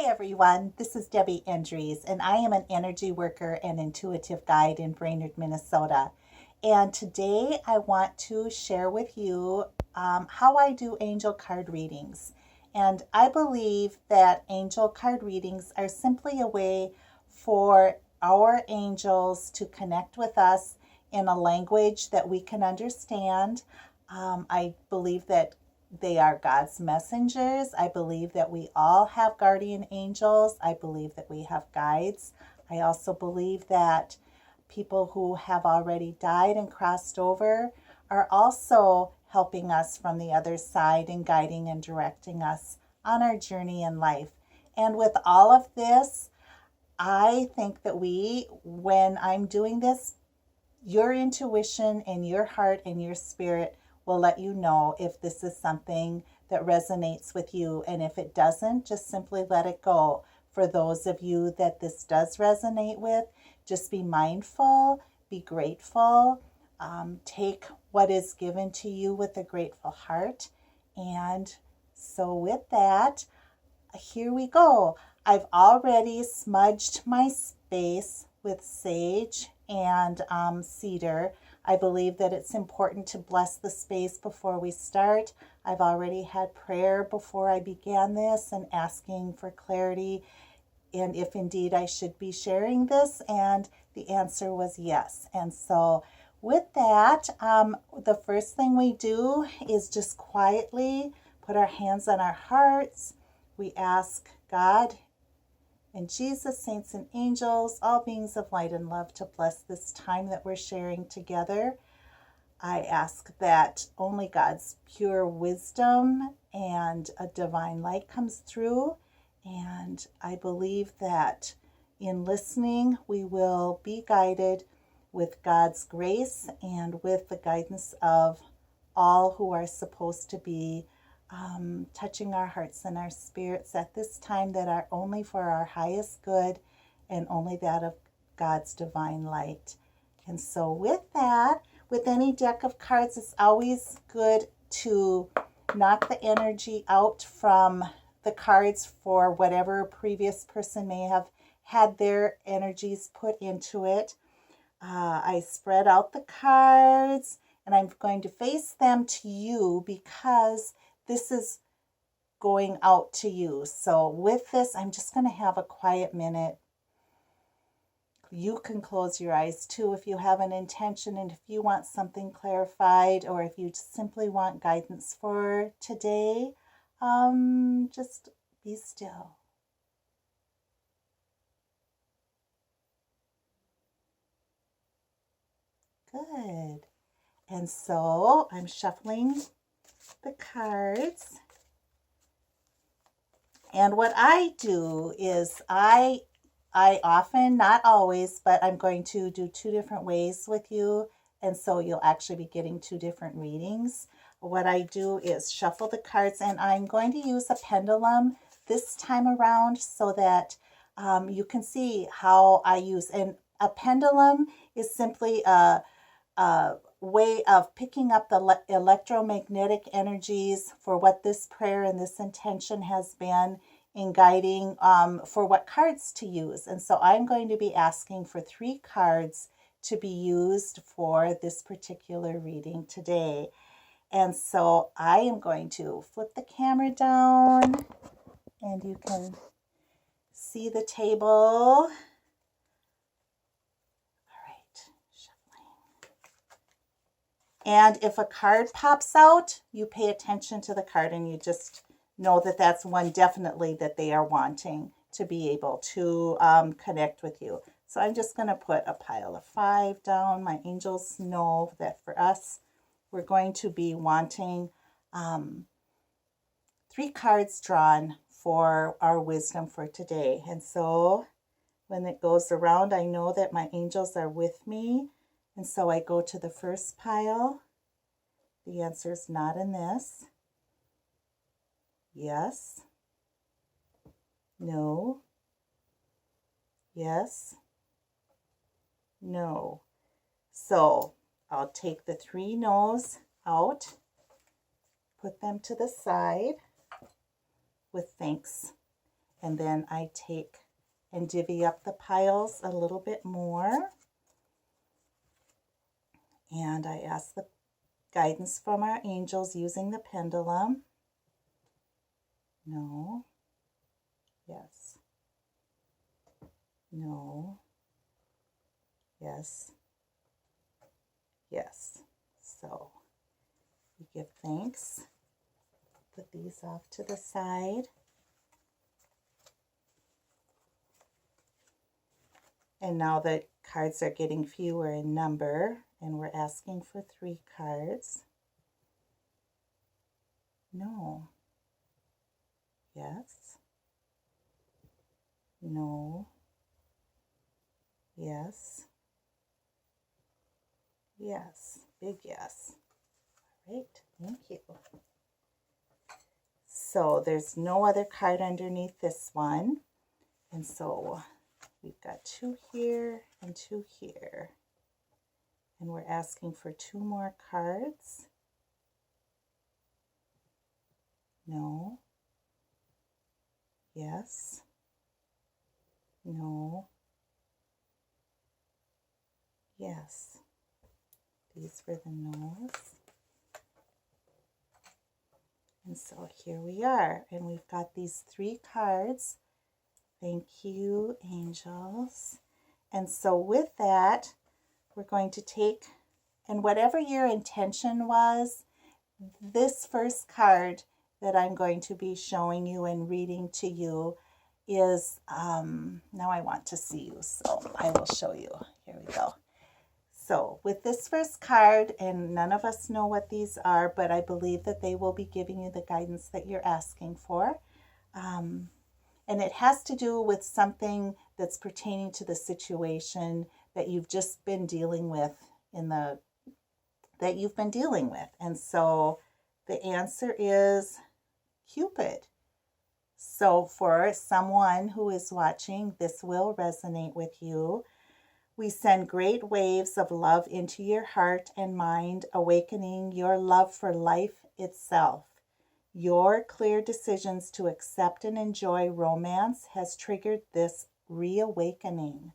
Hi everyone, this is Debbie Endries, and I am an energy worker and intuitive guide in Brainerd, Minnesota. And today I want to share with you how I do angel card readings. And I believe that angel card readings are simply a way for our angels to connect with us in a language that we can understand. I believe that they are God's messengers. I believe that we all have guardian angels. I believe that we have guides. I also believe that people who have already died and crossed over are also helping us from the other side and guiding and directing us on our journey in life. And with all of this, I think that when I'm doing this, your intuition and your heart and your spirit will let you know if this is something that resonates with you. And if it doesn't, just simply let it go. For those of you that this does resonate with, just be mindful, be grateful, take what is given to you with a grateful heart. And so with that, here we go. I've already smudged my space with sage and cedar. I believe that it's important to bless the space before we start. I've already had prayer before I began this and asking for clarity and if indeed I should be sharing this, and the answer was yes. And so with that, the first thing we do is just quietly put our hands on our hearts. We ask God and Jesus, saints and angels, all beings of light and love, to bless this time that we're sharing together. I ask that only God's pure wisdom and a divine light comes through. And I believe that in listening, we will be guided with God's grace and with the guidance of all who are supposed to be touching our hearts and our spirits at this time, that are only for our highest good and only that of God's divine light. And so with that, with any deck of cards, it's always good to knock the energy out from the cards for whatever previous person may have had their energies put into it. I spread out the cards and I'm going to face them to you because this is going out to you. So with this, I'm just going to have a quiet minute. You can close your eyes too if you have an intention, and if you want something clarified, or if you simply want guidance for today, just be still. Good. And so I'm shuffling the cards. And what I do is I often, not always, but I'm going to do two different ways with you. And so you'll actually be getting two different readings. What I do is shuffle the cards, and I'm going to use a pendulum this time around so that you can see how I use. And a pendulum is simply a way of picking up the electromagnetic energies for what this prayer and this intention has been in guiding for what cards to use. And so I'm going to be asking for 3 cards to be used for this particular reading today. And so I am going to flip the camera down and you can see the table. And if a card pops out, you pay attention to the card and you just know that that's one definitely that they are wanting to be able to connect with you. So I'm just going to put a pile of 5 down. My angels know that for us, we're going to be wanting 3 cards drawn for our wisdom for today. And so when it goes around, I know that my angels are with me. And so I go to the first pile. The answer is not in this. Yes. No. Yes. No. So I'll take the 3 no's out, put them to the side with thanks. And then I take and divvy up the piles a little bit more. And I ask the guidance from our angels using the pendulum. No. Yes. No. Yes. Yes. So we give thanks. Put these off to the side. And now the cards are getting fewer in number, and we're asking for 3 cards. No. Yes. No. Yes. Yes. Big yes. All right. Thank you. So there's no other card underneath this one. And so we've got 2 here and 2 here. And we're asking for 2 more cards. No. Yes. No. Yes. These were the no's. And so here we are. And we've got these 3 cards. Thank you, angels. And so with that, we're going to take, and whatever your intention was, this first card that I'm going to be showing you and reading to you is, now I want to see you, so I will show you. Here we go. So with this first card, and none of us know what these are, but I believe that they will be giving you the guidance that you're asking for. And it has to do with something that's pertaining to the situation that you've just been dealing with And so the answer is Cupid. So for someone who is watching, this will resonate with you. We send great waves of love into your heart and mind, awakening your love for life itself. Your clear decisions to accept and enjoy romance has triggered this reawakening.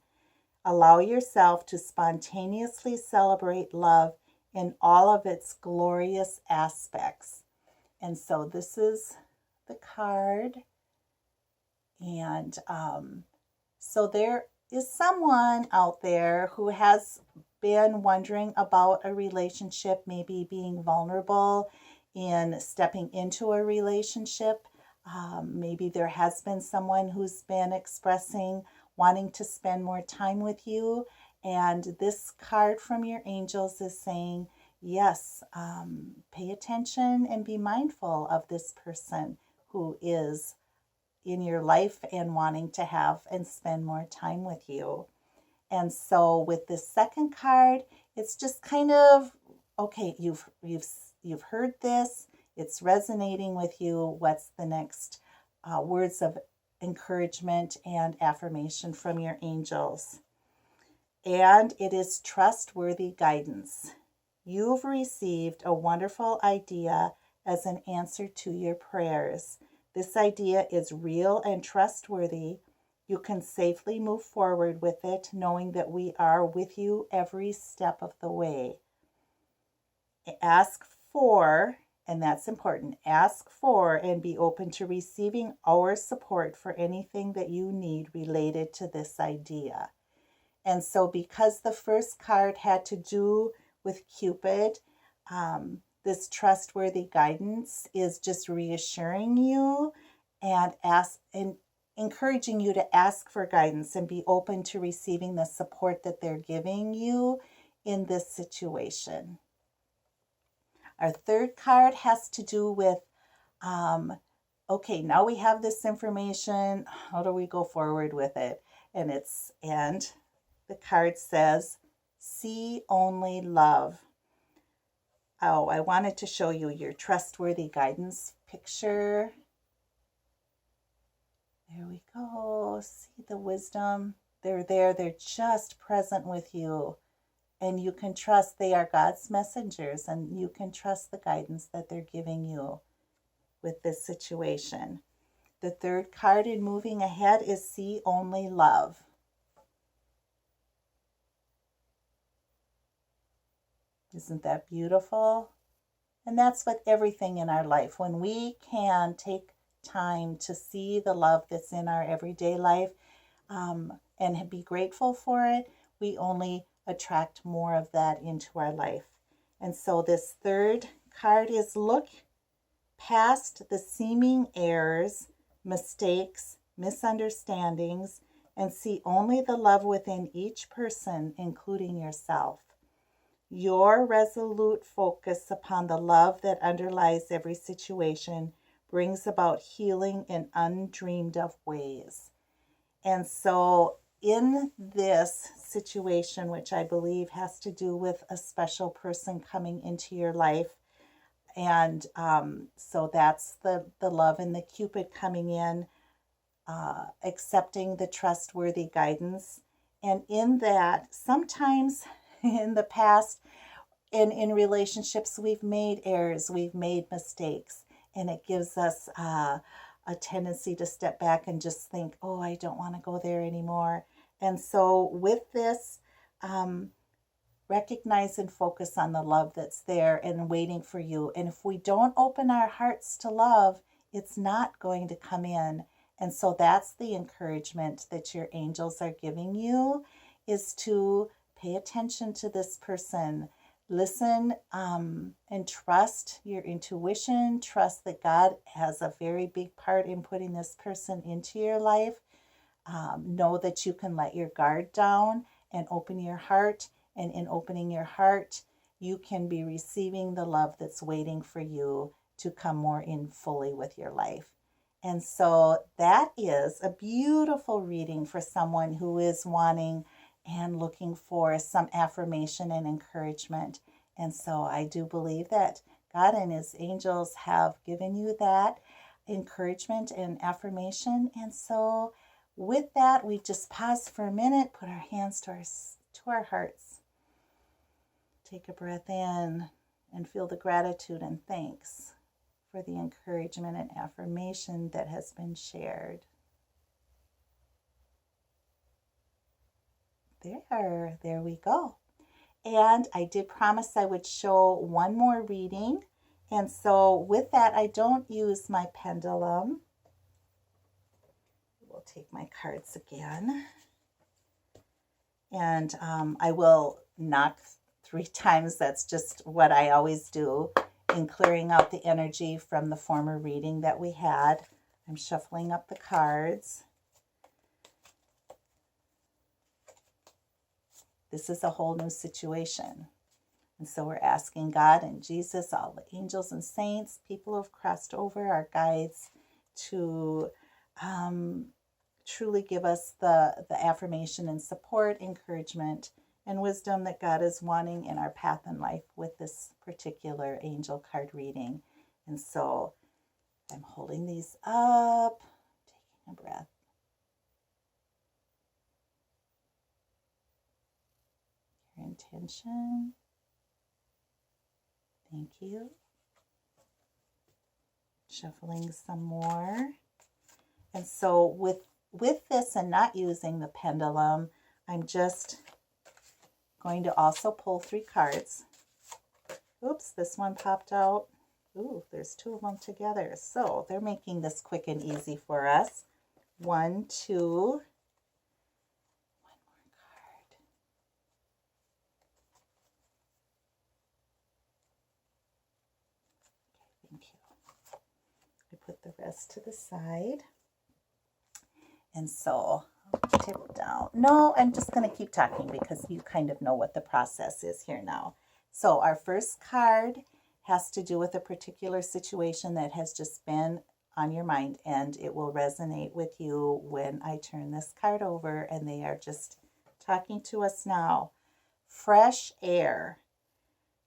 Allow yourself to spontaneously celebrate love in all of its glorious aspects. And so this is the card. And so there is someone out there who has been wondering about a relationship, maybe being vulnerable in stepping into a relationship. Maybe there has been someone who's been expressing wanting to spend more time with you. And this card from your angels is saying, yes, pay attention and be mindful of this person who is in your life and wanting to have and spend more time with you. And so with this second card, it's just kind of, okay, you've heard this, it's resonating with you. What's the next words of encouragement and affirmation from your angels? And it is trustworthy guidance. You've received a wonderful idea as an answer to your prayers. This idea is real and trustworthy. You can safely move forward with it, knowing that we are with you every step of the way. Ask for, and that's important, ask for and be open to receiving our support for anything that you need related to this idea. And so because the first card had to do with Cupid, this trustworthy guidance is just reassuring you and encouraging you to ask for guidance and be open to receiving the support that they're giving you in this situation. Our third card has to do with, okay, now we have this information. How do we go forward with it? And the card says, see only love. Oh, I wanted to show you your trustworthy guidance picture. There we go. See the wisdom? They're there. They're just present with you. And you can trust they are God's messengers, and you can trust the guidance that they're giving you with this situation. The third card in moving ahead is See Only Love. Isn't that beautiful? And that's with everything in our life. When we can take time to see the love that's in our everyday life, and be grateful for it, we only attract more of that into our life. And so this third card is Look past the seeming errors, mistakes, misunderstandings, and see only the love within each person, including yourself. Your resolute focus upon the love that underlies every situation brings about healing in undreamed of ways. And so in this situation, which I believe has to do with a special person coming into your life, and so that's the love and the Cupid coming in, accepting the trustworthy guidance. And in that, sometimes in the past, in relationships, we've made errors, we've made mistakes, and it gives us a tendency to step back and just think, oh, I don't want to go there anymore. And so with this, recognize and focus on the love that's there and waiting for you. And if we don't open our hearts to love, it's not going to come in. And so that's the encouragement that your angels are giving you, is to pay attention to this person. Listen, and trust your intuition. Trust that God has a very big part in putting this person into your life. Know that you can let your guard down and open your heart. And in opening your heart, you can be receiving the love that's waiting for you to come more in fully with your life. And so that is a beautiful reading for someone who is wanting and looking for some affirmation and encouragement. And so I do believe that God and his angels have given you that encouragement and affirmation. And so with that, we just pause for a minute, put our hands to our hearts. Take a breath in and feel the gratitude and thanks for the encouragement and affirmation that has been shared. There we go. And I did promise I would show one more reading. And so with that, I don't use my pendulum. We'll take my cards again. And I will knock 3 times. That's just what I always do in clearing out the energy from the former reading that we had. I'm shuffling up the cards. This is a whole new situation. And so we're asking God and Jesus, all the angels and saints, people who have crossed over, our guides, to truly give us the affirmation and support, encouragement, and wisdom that God is wanting in our path in life with this particular angel card reading. And so I'm holding these up, taking a breath. Your intention. Thank you. Shuffling some more. And so with this and not using the pendulum, I'm just going to also pull 3 cards. Oops, this one popped out. Ooh, there's 2 of them together. So they're making this quick and easy for us. 1, 2. One more card. Okay, thank you. I put the rest to the side. And so I'll tip down. No, I'm just going to keep talking because you kind of know what the process is here now. So our first card has to do with a particular situation that has just been on your mind, and it will resonate with you when I turn this card over, and they are just talking to us now. Fresh air.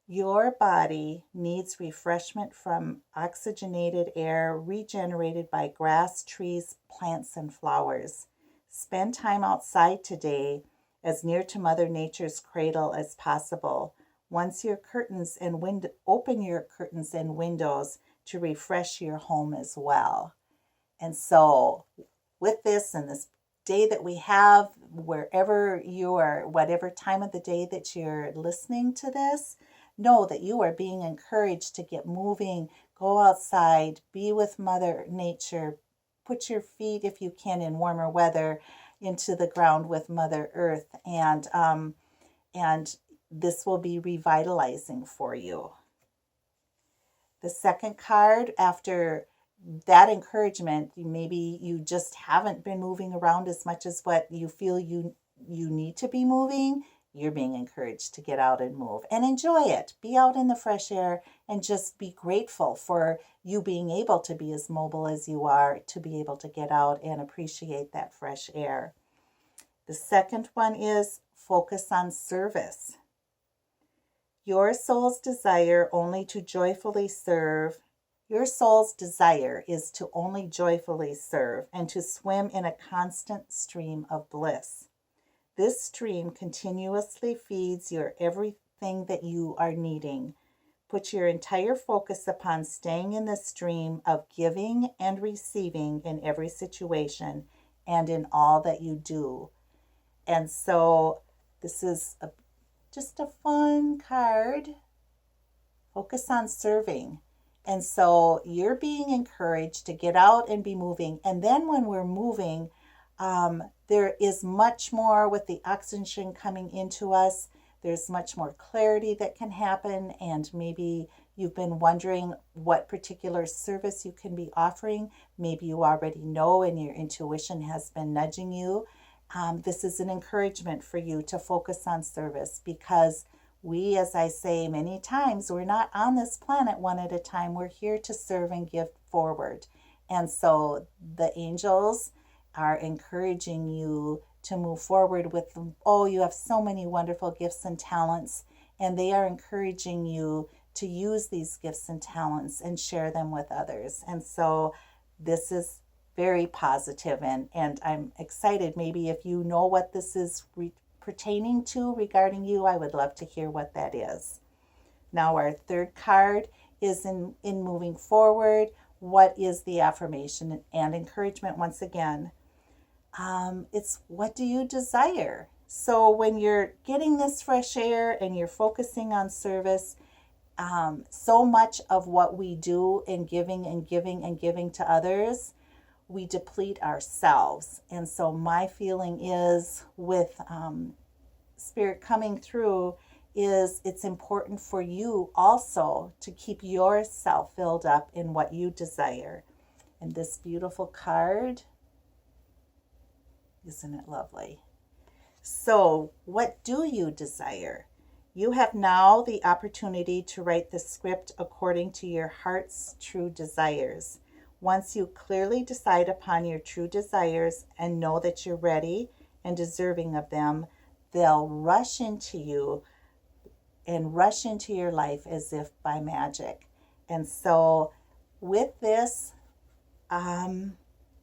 Your body needs refreshment from oxygenated air regenerated by grass, trees, plants, and flowers. Spend time outside today, as near to Mother Nature's cradle as possible. Open your curtains and windows to refresh your home as well. And so with this and this day that we have, wherever you are, whatever time of the day that you're listening to this, know that you are being encouraged to get moving, go outside, be with Mother Nature, put your feet, if you can, in warmer weather into the ground with Mother Earth, and this will be revitalizing for you. The second card, after that encouragement, maybe you just haven't been moving around as much as what you feel you need to be moving. You're being encouraged to get out and move and enjoy it. Be out in the fresh air and just be grateful for you being able to be as mobile as you are, to be able to get out and appreciate that fresh air. The second one is focus on service. Your soul's desire only to joyfully serve. Your soul's desire is to only joyfully serve and to swim in a constant stream of bliss. This stream continuously feeds your everything that you are needing. Put your entire focus upon staying in the stream of giving and receiving in every situation and in all that you do. And so this is just a fun card. Focus on serving. And so you're being encouraged to get out and be moving. And then when we're moving, there is much more with the oxygen coming into us. There's much more clarity that can happen. And maybe you've been wondering what particular service you can be offering. Maybe you already know and your intuition has been nudging you. This is an encouragement for you to focus on service, because we, as I say many times, we're not on this planet one at a time. We're here to serve and give forward. And so the angels are encouraging you to move forward with, you have so many wonderful gifts and talents, and they are encouraging you to use these gifts and talents and share them with others. And so this is very positive, and I'm excited. Maybe if you know what this is pertaining to regarding you, I would love to hear what that is. Now our third card is in moving forward. What is the affirmation and encouragement once again? It's what do you desire? So when you're getting this fresh air and you're focusing on service, so much of what we do in giving and giving and giving to others, we deplete ourselves. And so my feeling is with Spirit coming through is it's important for you also to keep yourself filled up in what you desire. And this beautiful card, isn't it lovely? So what do you desire? You have now the opportunity to write the script according to your heart's true desires. Once you clearly decide upon your true desires and know that you're ready and deserving of them, they'll rush into you and rush into your life as if by magic. And so with this,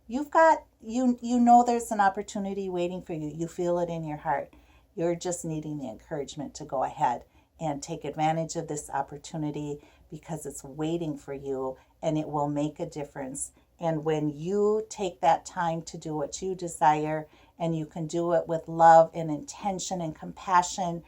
you've got, you know there's an opportunity waiting for you. You feel it in your heart. You're just needing the encouragement to go ahead and take advantage of this opportunity, because it's waiting for you and it will make a difference. And when you take that time to do what you desire, and you can do it with love and intention and compassion,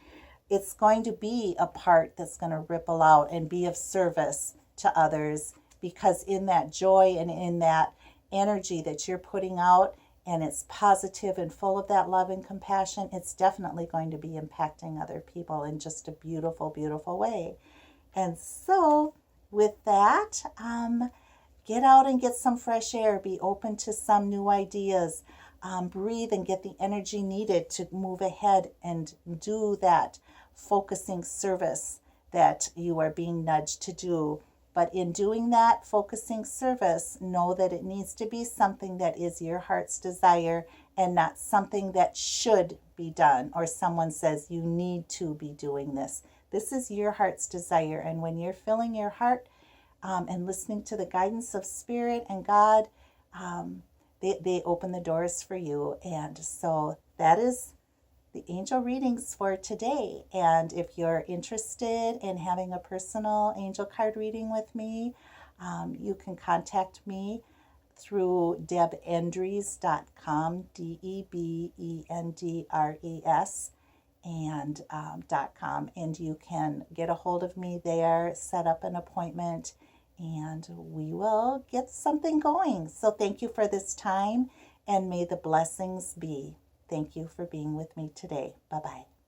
it's going to be a part that's going to ripple out and be of service to others, because in that joy and in that energy that you're putting out, and it's positive and full of that love and compassion, it's definitely going to be impacting other people in just a beautiful, beautiful way. And so with that, get out and get some fresh air. Be open to some new ideas. Breathe and get the energy needed to move ahead and do that focusing service that you are being nudged to do. But in doing that focusing service, know that it needs to be something that is your heart's desire and not something that should be done, or someone says you need to be doing this. This is your heart's desire. And when you're filling your heart and listening to the guidance of Spirit and God, they open the doors for you. And so that is the angel readings for today. And if you're interested in having a personal angel card reading with me, you can contact me through debendries.com, DEBENDRES, and .com, and you can get a hold of me there, set up an appointment, and we will get something going. So thank you for this time, and may the blessings be. Thank you for being with me today. Bye-bye.